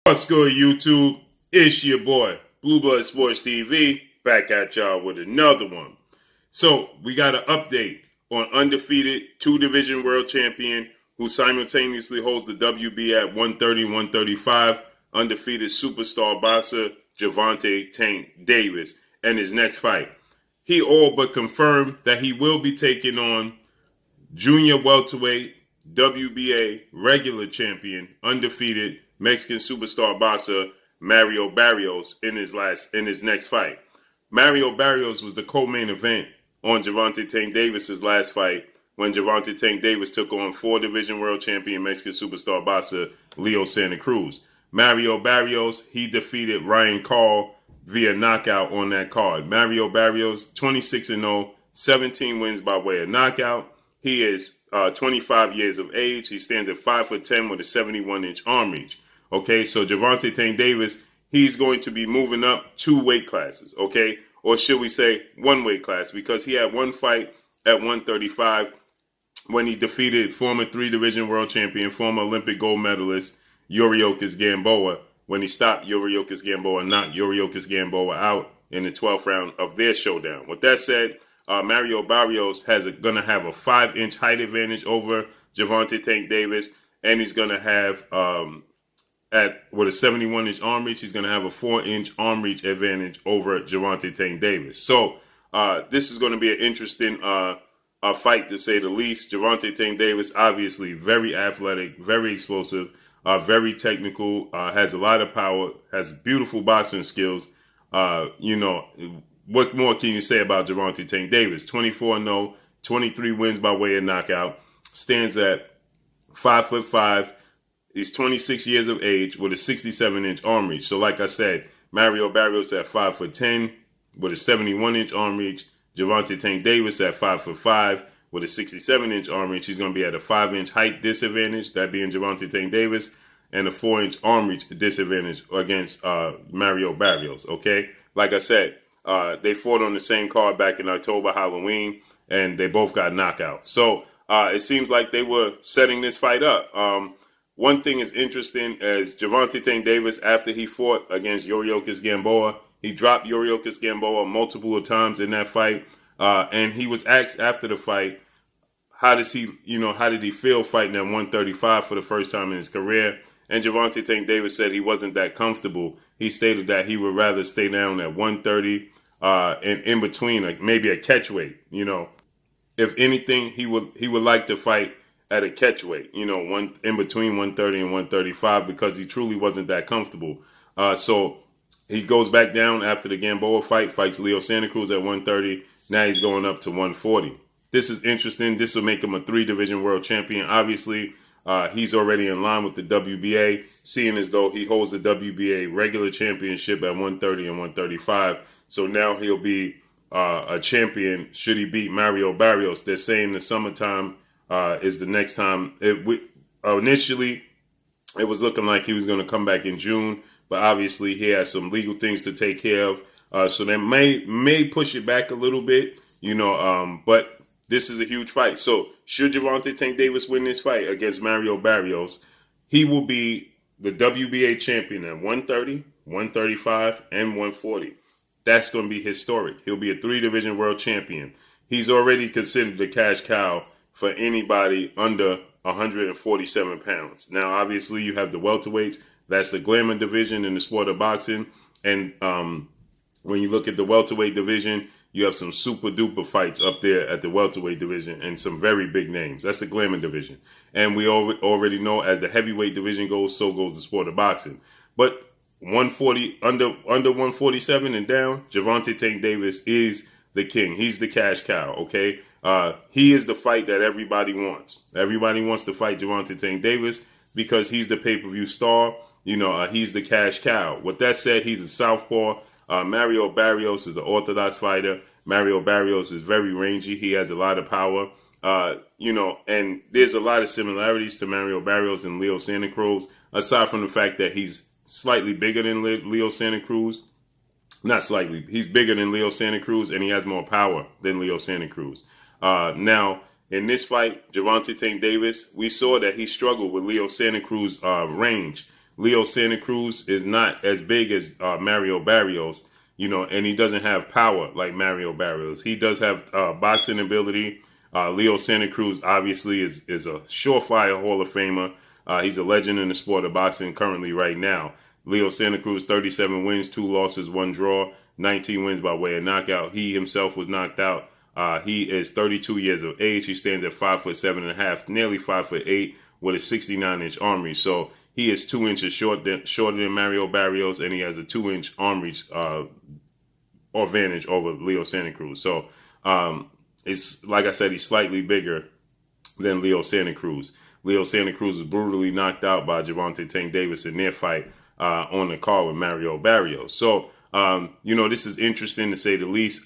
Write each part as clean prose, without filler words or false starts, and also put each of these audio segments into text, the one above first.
What's good, YouTube? It's your boy, Blue Blood Sports TV, back at y'all with another one. So, we got an update on Undefeated, two-division world champion who simultaneously holds the WB at 130, 135, undefeated superstar boxer Gervonta Tank Davis, and his next fight. He all but confirmed that he will be taking on junior welterweight, WBA regular champion, undefeated Mexican superstar boxer Mario Barrios in his next fight. Mario Barrios was the co-main event on Gervonta Tank Davis's last fight when Gervonta Tank Davis took on four-division world champion Mexican superstar boxer Leo Santa Cruz. Mario Barrios, he defeated Ryan Call via knockout on that card. Mario Barrios, 26-0, 17 wins by way of knockout. He is 25 years of age. He stands at 5'10" with a 71-inch arm reach. Okay, so Gervonta Tank Davis, he's going to be moving up 2 weight classes, okay? Or should we say 1 weight class, because he had one fight at 135 when he defeated former 3-division world champion, former Olympic gold medalist, Yuriorkis Gamboa, when he stopped Yuriorkis Gamboa and knocked Yuriorkis Gamboa out in the 12th round of their showdown. With that said, Mario Barrios going to have a 5-inch height advantage over Gervonta Tank Davis, and he's going to have, with a 71-inch arm reach, he's going to have a 4-inch arm reach advantage over Gervonta Tank Davis. So this is going to be an interesting fight, to say the least. Gervonta Tank Davis, obviously very athletic, very explosive, very technical, has a lot of power, has beautiful boxing skills. What more can you say about Gervonta Tank Davis? 24-0, 23 wins by way of knockout, stands at 5'5". He's 26 years of age with a 67-inch arm reach. So like I said, Mario Barrios at 5'10" with a 71-inch arm reach. Gervonta Tank Davis at 5'5" with a 67-inch arm reach. He's going to be at a 5-inch height disadvantage, that being Gervonta Tank Davis, and a 4-inch arm reach disadvantage against Mario Barrios, okay? Like I said, they fought on the same card back in October, Halloween, and they both got knockouts. So it seems like they were setting this fight up. One thing is interesting, as Gervonta Tank Davis, after he fought against Yuriorkis Gamboa, he dropped Yuriorkis Gamboa multiple times in that fight, and he was asked after the fight, how did he feel fighting at 135 for the first time in his career? And Gervonta Tank Davis said he wasn't that comfortable. He stated that he would rather stay down at 130 and in between, like maybe a catch weight. If anything, he would like to fight at a catch weight, in between 130 and 135, because he truly wasn't that comfortable. So he goes back down after the Gamboa fight, fights Leo Santa Cruz at 130. Now he's going up to 140. This is interesting. This will make him a 3-division world champion. Obviously, he's already in line with the WBA, seeing as though he holds the WBA regular championship at 130 and 135. So now he'll be a champion should he beat Mario Barrios. They're saying the summertime is the next time. Initially, it was looking like he was going to come back in June, but obviously he has some legal things to take care of. So they may push it back a little bit, but this is a huge fight. So should Gervonta Tank Davis win this fight against Mario Barrios, he will be the WBA champion at 130, 135, and 140. That's going to be historic. He'll be a 3-division world champion. He's already considered the cash cow for anybody under 147 pounds. Now, obviously, you have the welterweights. That's the glamour division in the sport of boxing. And when you look at the welterweight division, you have some super duper fights up there at the welterweight division and some very big names. That's the glamour division. And we already know as the heavyweight division goes, so goes the sport of boxing. But 140 under 147 and down, Gervonta Tank Davis is the king. He's the cash cow, okay? He is the fight that everybody wants. Everybody wants to fight Gervonta Tank Davis because he's the pay-per-view star. He's the cash cow. With that said, he's a southpaw. Mario Barrios is an orthodox fighter. Mario Barrios is very rangy. He has a lot of power. And there's a lot of similarities to Mario Barrios and Leo Santa Cruz, aside from the fact that he's slightly bigger than Leo Santa Cruz. Not slightly. He's bigger than Leo Santa Cruz, and he has more power than Leo Santa Cruz. Now, in this fight, Gervonta Tank Davis, we saw that he struggled with Leo Santa Cruz range. Leo Santa Cruz is not as big as Mario Barrios, and he doesn't have power like Mario Barrios. He does have boxing ability. Leo Santa Cruz obviously is a surefire Hall of Famer. He's a legend in the sport of boxing currently right now. Leo Santa Cruz, 37 wins, 2 losses, 1 draw, 19 wins by way of knockout. He himself was knocked out. He is 32 years of age. He stands at 5'7.5", nearly 5'8", with a 69-inch arm reach. So he is 2 inches shorter than Mario Barrios, and he has a 2-inch arm reach advantage over Leo Santa Cruz. So it's like I said, he's slightly bigger than Leo Santa Cruz. Leo Santa Cruz was brutally knocked out by Gervonta Tank Davis in their fight on the card with Mario Barrios. So this is interesting to say the least.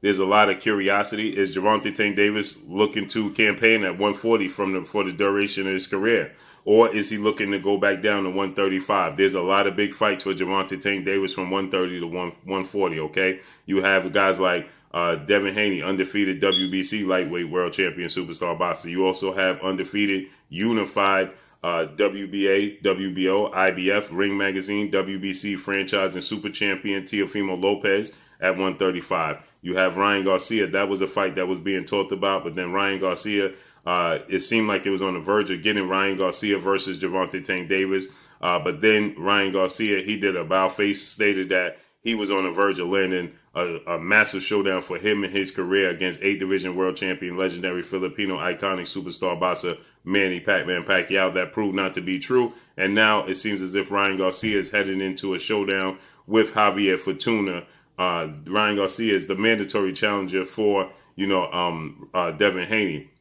There's a lot of curiosity. Is Gervonta Tank Davis looking to campaign at 140 for the duration of his career? Or is he looking to go back down to 135? There's a lot of big fights for Gervonta Tank Davis from 130 to 140, okay? You have guys like Devin Haney, undefeated WBC lightweight world champion superstar boxer. You also have undefeated unified WBA, WBO, IBF, Ring Magazine, WBC franchise and super champion Teofimo Lopez at 135. You have Ryan Garcia. That was a fight that was being talked about, but then Ryan Garcia, it seemed like it was on the verge of getting Ryan Garcia versus Gervonta Tank Davis. But then Ryan Garcia, he did a about-face, stated that he was on the verge of landing a massive showdown for him in his career against 8th Division world champion, legendary Filipino iconic superstar boxer Manny Pac-Man Pacquiao. That proved not to be true. And now it seems as if Ryan Garcia is heading into a showdown with Javier Fortuna. Ryan Garcia is the mandatory challenger for, Devin Haney.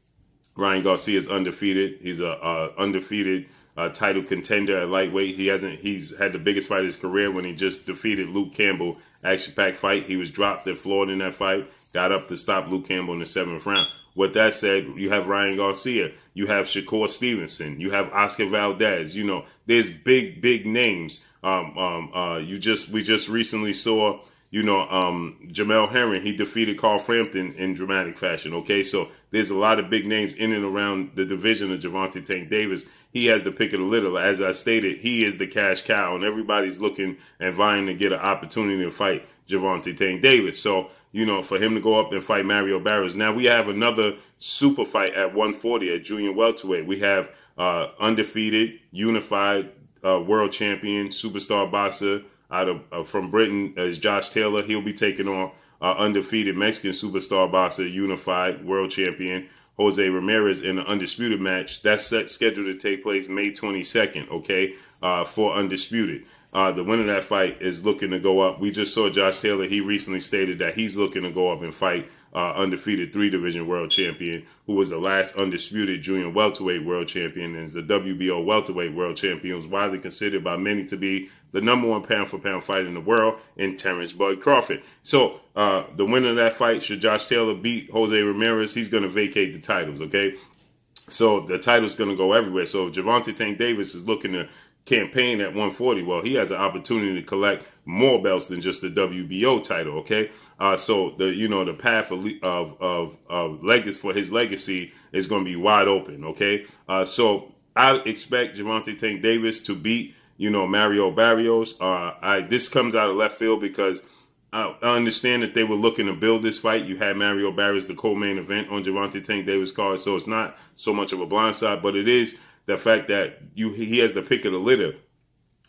Ryan Garcia is undefeated. He's a undefeated title contender at lightweight. He's had the biggest fight of his career when he just defeated Luke Campbell. Action-packed fight. He was dropped at Florida in that fight. Got up to stop Luke Campbell in the 7th round. With that said, you have Ryan Garcia. You have Shakur Stevenson. You have Oscar Valdez. There's big names. We just recently saw, Jamel Herring. He defeated Carl Frampton in dramatic fashion. Okay, so there's a lot of big names in and around the division of Gervonta Tank Davis. He has the pick of the litter. As I stated, he is the cash cow, and everybody's looking and vying to get an opportunity to fight Gervonta Tank Davis. So, for him to go up and fight Mario Barrios. Now we have another super fight at 140 at junior welterweight. We have undefeated, unified world champion, superstar boxer from Britain is Josh Taylor. He'll be taking on undefeated Mexican superstar boxer, unified world champion Jose Ramirez in an undisputed match. That's scheduled to take place May 22nd, okay, for undisputed. The winner of that fight is looking to go up. We just saw Josh Taylor. He recently stated that he's looking to go up and fight undefeated 3-division world champion, who was the last undisputed junior welterweight world champion and is the WBO welterweight world champion. He was widely considered by many to be the number 1 pound-for-pound fighter in the world in Terrence Bud Crawford. So the winner of that fight, should Josh Taylor beat Jose Ramirez, he's going to vacate the titles, okay? So the title's going to go everywhere. So if Gervonta Tank Davis is looking to campaign at 140, well, he has an opportunity to collect more belts than just the WBO title, okay? So the path of for his legacy is going to be wide open, okay? So I expect Gervonta Tank Davis to beat Mario Barrios. This comes out of left field because I understand that they were looking to build this fight. You had Mario Barrios, the co-main event on Gervonta Tank Davis' card, so it's not so much of a blindside, but it is the fact that he has the pick of the litter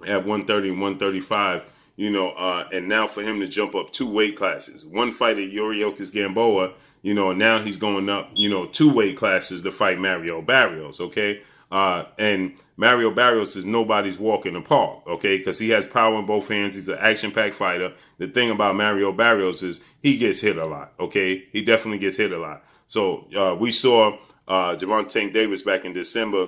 at 130 and 135, and now for him to jump up 2 weight classes, one fight at Yuriokis Gamboa, now he's going up, 2 weight classes to fight Mario Barrios, okay? And Mario Barrios is nobody's walk in the park, okay? Because he has power in both hands. He's an action-packed fighter. The thing about Mario Barrios is he gets hit a lot, okay? He definitely gets hit a lot. So we saw Gervonta Tank Davis back in December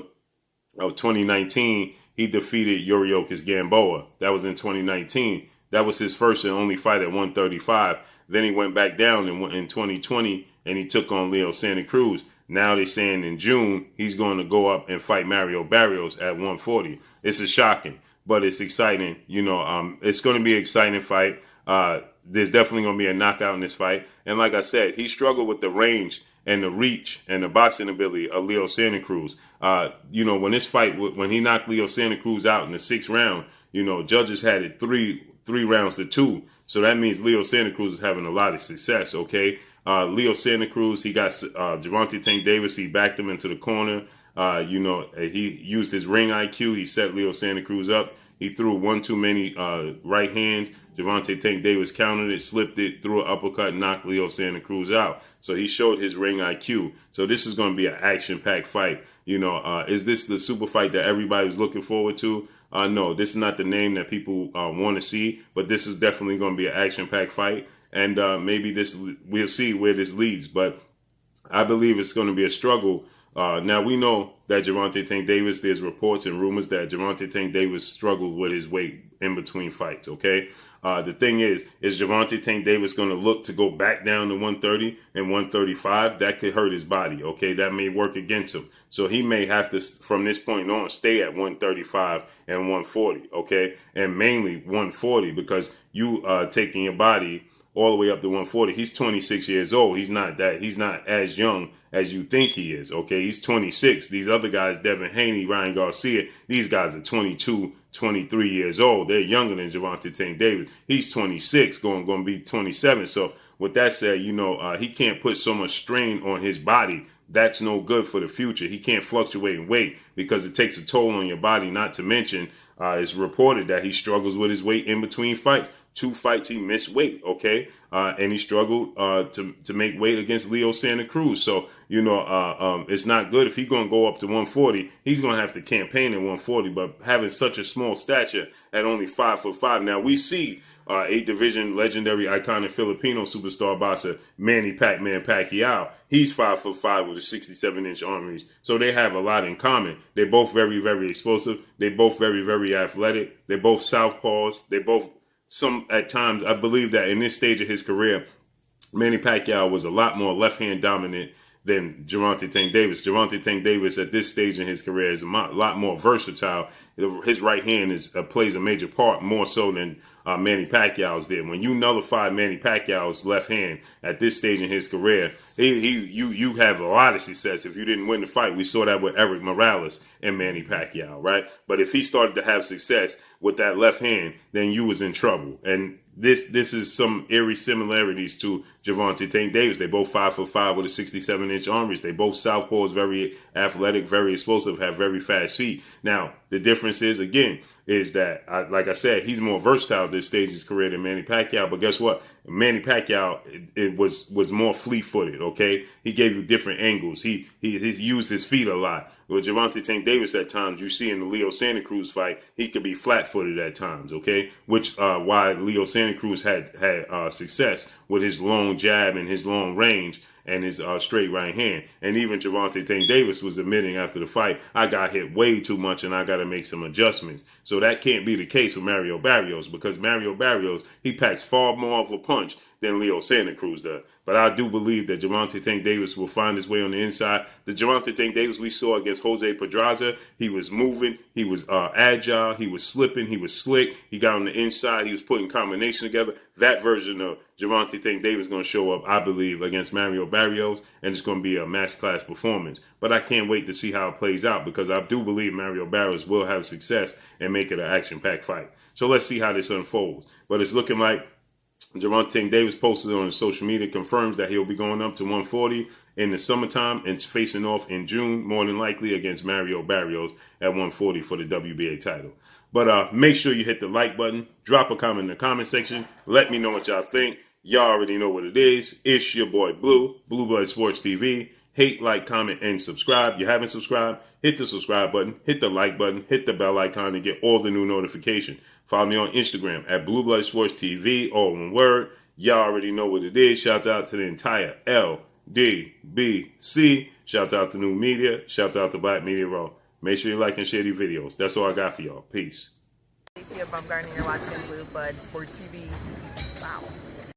of 2019. He defeated Yuriokis Gamboa. That was in 2019. That was his first and only fight at 135. Then he went back down in 2020, and he took on Leo Santa Cruz. Now they're saying in June, he's going to go up and fight Mario Barrios at 140. This is shocking, but it's exciting. It's going to be an exciting fight. There's definitely going to be a knockout in this fight. And like I said, he struggled with the range and the reach and the boxing ability of Leo Santa Cruz. When this fight, when he knocked Leo Santa Cruz out in the 6th round, judges had it three rounds to 2. So that means Leo Santa Cruz is having a lot of success, okay? Leo Santa Cruz, he got Gervonta Tank Davis. He backed him into the corner. He used his ring IQ. He set Leo Santa Cruz up. He threw one too many right hands. Gervonta Tank Davis countered it, slipped it, threw an uppercut, knocked Leo Santa Cruz out. So he showed his ring IQ. So this is going to be an action-packed fight. Is this the super fight that everybody was looking forward to? No, this is not the name that people want to see, but this is definitely going to be an action-packed fight. And maybe we'll see where this leads. But I believe it's going to be a struggle. Now, we know that Gervonta Tank Davis, there's reports and rumors that Gervonta Tank Davis struggled with his weight in between fights, okay? The thing is Gervonta Tank Davis going to look to go back down to 130 and 135? That could hurt his body, okay? That may work against him. So he may have to, from this point on, stay at 135 and 140, okay? And mainly 140 because you taking your body all the way up to 140. He's 26 years old. He's not as young as you think he is, okay? He's 26. These other guys, Devin Haney, Ryan Garcia, these guys are 22, 23 years old. They're younger than Gervonta Tank Davis. He's 26, going to be 27. So with that said, he can't put so much strain on his body. That's no good for the future. He can't fluctuate in weight because it takes a toll on your body, not to mention it's reported that he struggles with his weight in between fights. 2 fights he missed weight, okay? And he struggled to make weight against Leo Santa Cruz. So, it's not good. If he's going to go up to 140, he's going to have to campaign at 140. But having such a small stature at only 5'5", now we see 8-division legendary iconic Filipino superstar boxer Manny Pac-Man Pacquiao. He's 5'5" with a 67-inch arm reach. So they have a lot in common. They're both very, very explosive. They're both very, very athletic. They're both southpaws. They both at times, I believe that in this stage of his career, Manny Pacquiao was a lot more left-hand dominant than Gervonta Tank Davis. Gervonta Tank Davis at this stage in his career is a lot more versatile. His right hand plays a major part more so than Manny Pacquiao's did. When you nullify Manny Pacquiao's left hand at this stage in his career, you have a lot of success if you didn't win the fight. We saw that with Eric Morales and Manny Pacquiao, right? But if he started to have success with that left hand, then you was in trouble. And this is some eerie similarities to Gervonta Tank Davis. They both 5'5" with a 67-inch arm reach. They both southpaws, very athletic, very explosive, have very fast feet. Now, the difference is that, like I said, he's more versatile at this stage of his career than Manny Pacquiao. But guess what? Manny Pacquiao it was more fleet-footed, okay? He gave you different angles. He used his feet a lot. With Gervonta Tank Davis, at times, you see in the Leo Santa Cruz fight, he could be flat-footed at times, okay? Which why Leo Santa Cruz had success with his long jab and his long range and his straight right hand. And even Gervonta Tank Davis was admitting after the fight, I got hit way too much and I got to make some adjustments. So that can't be the case with Mario Barrios, because Mario Barrios, he packs far more of a punch than Leo Santa Cruz does. But I do believe that Gervonta Tank Davis will find his way on the inside. The Gervonta Tank Davis we saw against Jose Pedraza, he was moving, he was agile, he was slipping, he was slick, he got on the inside, he was putting combination together. That version of Gervonta Tank Davis is going to show up, I believe, against Mario Barrios, and it's going to be a match class performance. But I can't wait to see how it plays out, because I do believe Mario Barrios will have success and make it an action-packed fight. So let's see how this unfolds. But it's looking like Gervonta Tank Davis posted on his social media, confirms that he'll be going up to 140 in the summertime and facing off in June, more than likely against Mario Barrios at 140 for the WBA title. But make sure you hit the like button, drop a comment in the comment section, let me know what y'all think. Y'all already know what it is. It's your boy Blue Blood Sports TV. Hate, like, comment, and subscribe. You haven't subscribed? Hit the subscribe button, hit the like button, hit the bell icon to get all the new notifications. Follow me on Instagram at Blue Blood Sports TV, all one word. Y'all already know what it is. Shout out to the entire LDBC. Shout out to New Media. Shout out to Black Media Raw. Make sure you like and share these videos. That's all I got for y'all. Peace. Garcia, you're watching Blue Blood Sports TV. Wow.